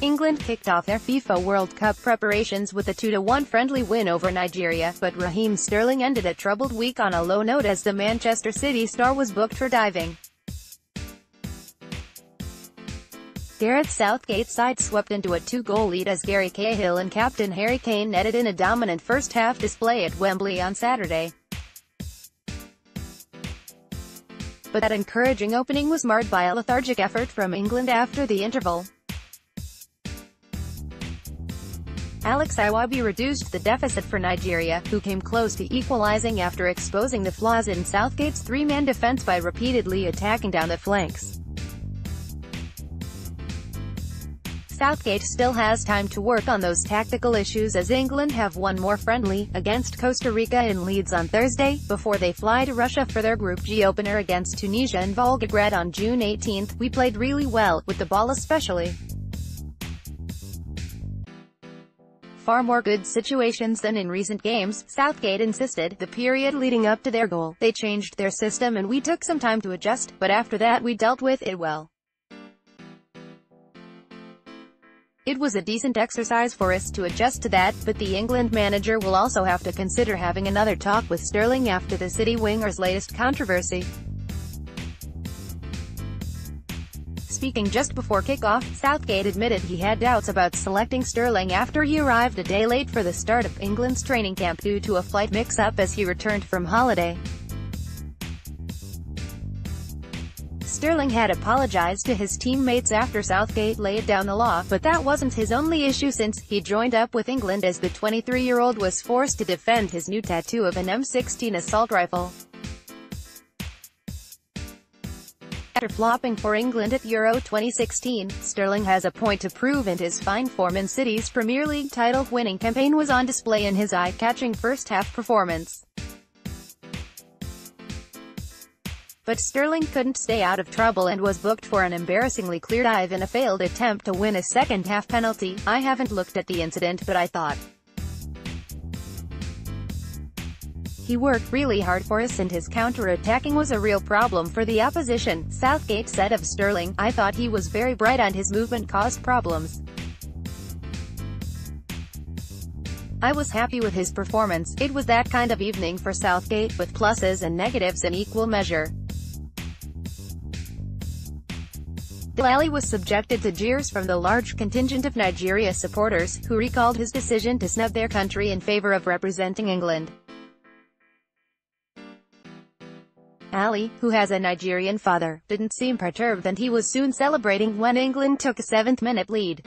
England kicked off their FIFA World Cup preparations with a 2-1 friendly win over Nigeria, but Raheem Sterling ended a troubled week on a low note as the Manchester City star was booked for diving. Gareth Southgate's side swept into a 2-goal lead as Gary Cahill and captain Harry Kane netted in a dominant first-half display at Wembley on Saturday. But that encouraging opening was marred by a lethargic effort from England after the interval. Iwobi reduced the deficit for Nigeria, who came close to equalizing after exposing the flaws in Southgate's three-man defense by repeatedly attacking down the flanks. Southgate still has time to work on those tactical issues as England have one more friendly, against Costa Rica in Leeds on Thursday, before they fly to Russia for their Group G opener against Tunisia in Volgograd on June 18. "We played really well, with the ball especially. Far more good situations than in recent games," Southgate insisted. "The period leading up to their goal, they changed their system and we took some time to adjust, but after that we dealt with it well. It was a decent exercise for us to adjust to that, but the England manager will also have to consider having another talk with Sterling after the City winger's latest controversy." Speaking just before kickoff, Southgate admitted he had doubts about selecting Sterling after he arrived a day late for the start of England's training camp due to a flight mix-up as he returned from holiday. Sterling had apologized to his teammates after Southgate laid down the law, but that wasn't his only issue since he joined up with England as the 23-year-old was forced to defend his new tattoo of an M16 assault rifle. After flopping for England at Euro 2016, Sterling has a point to prove and his fine form in City's Premier League title-winning campaign was on display in his eye-catching first-half performance. But Sterling couldn't stay out of trouble and was booked for an embarrassingly clear dive in a failed attempt to win a second-half penalty. "I haven't looked at the incident, but I thought he worked really hard for us and his counter-attacking was a real problem for the opposition," Southgate said of Sterling. "I thought he was very bright and his movement caused problems. I was happy with his performance." It was that kind of evening for Southgate, with pluses and negatives in equal measure. Ali was subjected to jeers from the large contingent of Nigeria supporters, who recalled his decision to snub their country in favor of representing England. Ali, who has a Nigerian father, didn't seem perturbed and he was soon celebrating when England took a 7th-minute lead.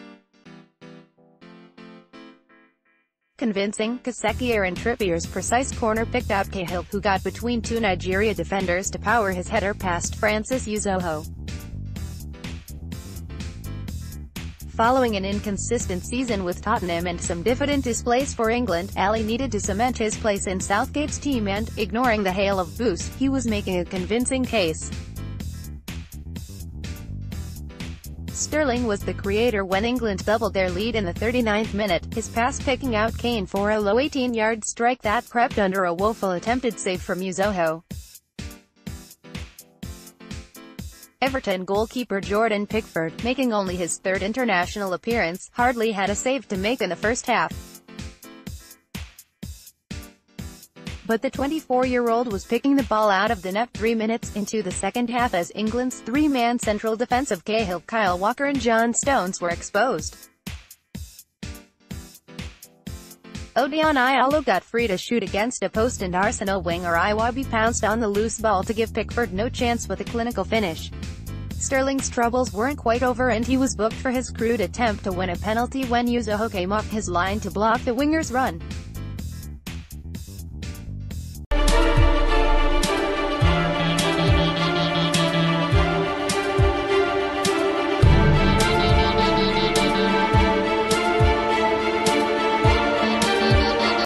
Convincing, Kaseki and Trippier's precise corner picked out Cahill, who got between two Nigeria defenders to power his header past Francis Uzoho. Following an inconsistent season with Tottenham and some diffident displays for England, Ali needed to cement his place in Southgate's team and, ignoring the hail of boos, he was making a convincing case. Sterling was the creator when England doubled their lead in the 39th minute, his pass picking out Kane for a low 18-yard strike that crept under a woeful attempted save from Uzoho. Everton goalkeeper Jordan Pickford, making only his third international appearance, hardly had a save to make in the first half. But the 24-year-old was picking the ball out of the net 3 minutes into the second half as England's three-man central defence of Cahill, Kyle Walker and John Stones were exposed. Odion Ialo got free to shoot against a post and Arsenal winger Iwobi pounced on the loose ball to give Pickford no chance with a clinical finish. Sterling's troubles weren't quite over and he was booked for his crude attempt to win a penalty when Uzoho came off his line to block the winger's run.